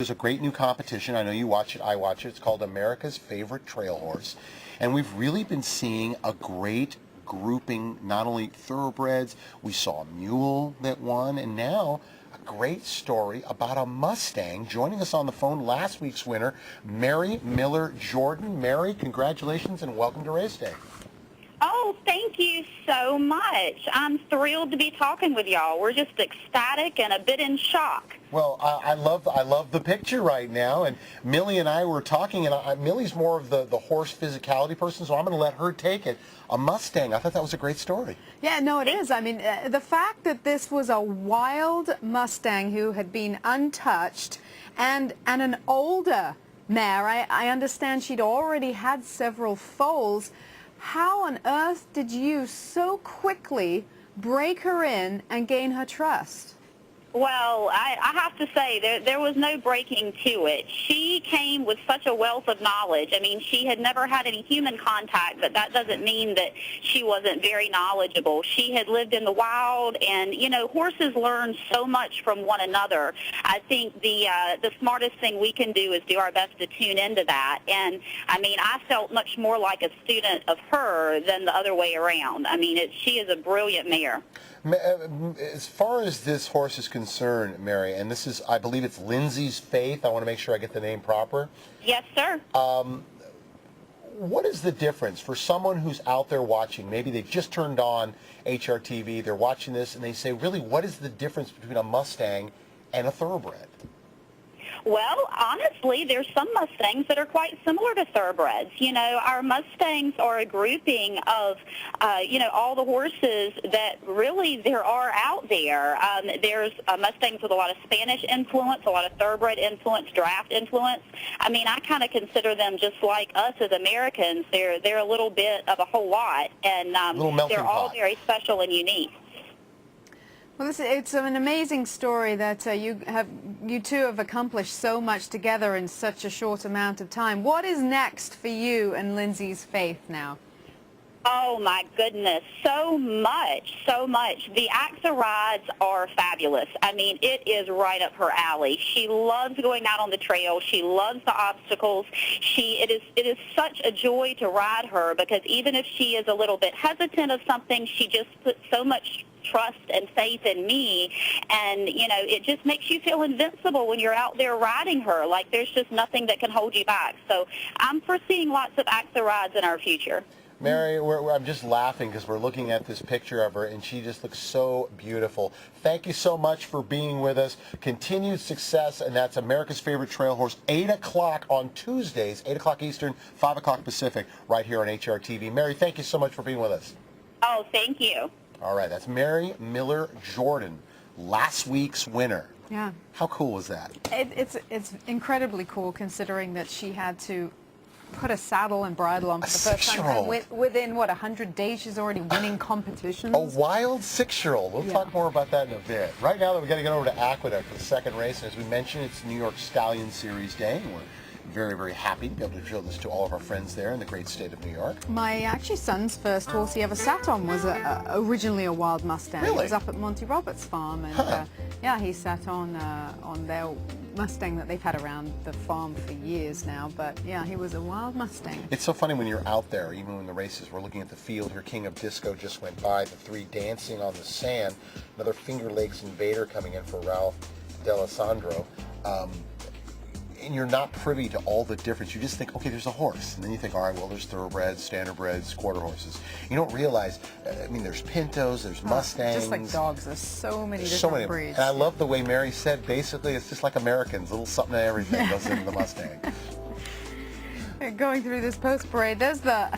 There's a great new competition. I know you watch it, I watch it. It's called America's Favorite Trail Horse. And we've really been seeing a great grouping, not only thoroughbreds, we saw a mule that won, and now a great story about a Mustang. Joining us on the phone, last week's winner, Mary Miller Jordan. Mary, congratulations and welcome to Race Day. Oh, thank you so much. I'm thrilled to be talking with y'all. We're just ecstatic and a bit in shock. Well, I love the picture right now, and Millie and I were talking, and Millie's more of the horse physicality person, so I'm going to let her take it. A Mustang, I thought that was a great story. Yeah, no, it is. I mean, the fact that this was a wild Mustang who had been untouched and an older mare, I understand she'd already had several foals. How on earth did you so quickly break her in and gain her trust? Well, I have to say, there was no breaking to it. She came with such a wealth of knowledge. I mean, she had never had any human contact, but that doesn't mean that she wasn't very knowledgeable. She had lived in the wild, and, you know, horses learn so much from one another. I think the smartest thing we can do is do our best to tune into that. And, I mean, I felt much more like a student of her than the other way around. I mean, she is a brilliant mare. As far as this horse is concerned, Mary, and this is, I believe it's Lindsay's Faith. I want to make sure I get the name proper. Yes, sir. What is the difference for someone who's out there watching? Maybe they've just turned on HRTV, they're watching this, and they say, really, what is the difference between a Mustang and a thoroughbred? Well, honestly, there's some Mustangs that are quite similar to thoroughbreds. You know, our Mustangs are a grouping of, you know, all the horses that really there are out there. There's Mustangs with a lot of Spanish influence, a lot of thoroughbred influence, draft influence. I mean, I kind of consider them just like us as Americans. They're a little bit of a whole lot, and they're all very special and unique. Well, it's an amazing story that you two have accomplished so much together in such a short amount of time. What is next for you and Lindsay's Faith now? Oh, my goodness, so much, so much. The AFTH rides are fabulous. I mean, it is right up her alley. She loves going out on the trail. She loves the obstacles. It is such a joy to ride her, because even if she is a little bit hesitant of something, she just puts so much trust and faith in me, and you know, it just makes you feel invincible when you're out there riding her. Like there's just nothing that can hold you back. So I'm foreseeing lots of AFTH rides in our future. Mary, I'm just laughing because we're looking at this picture of her, and she just looks so beautiful. Thank you so much for being with us. Continued success, and that's America's Favorite Trail Horse, 8 o'clock on Tuesdays, 8 o'clock Eastern, 5 o'clock Pacific, right here on HRTV. Mary, thank you so much for being with us. Oh, thank you. All right, that's Mary Miller Jordan, last week's winner. Yeah. How cool was that? It's incredibly cool, considering that she had to put a saddle and bridle on for the first time. Within, what, 100 days, she's already winning competitions? A wild 6-year-old. We'll talk more about that in a bit. Right now, we've got to get over to Aqueduct for the second race. And as we mentioned, it's New York Stallion Series Day, and we're very, very happy to be able to show this to all of our friends there in the great state of New York. My son's first horse he ever sat on was originally a wild Mustang. Really? It was up at Monty Roberts' farm, and yeah, he sat on their Mustang that they've had around the farm for years now. But yeah, he was a wild Mustang. It's so funny when you're out there, even when the races, we're looking at the field here. King of Disco just went by, the three dancing on the sand. Another Finger Lakes Invader coming in for Ralph D'Alessandro. And you're not privy to all the difference. You just think, okay, there's a horse. And then you think, all right, well, there's thoroughbreds, standardbreds, quarter horses. You don't realize, I mean, there's Pintos, there's Mustangs. Just like dogs, there's so many different breeds. And I love the way Mary said, basically, it's just like Americans. A little something to everything goes into the Mustang. Going through this post parade, there's the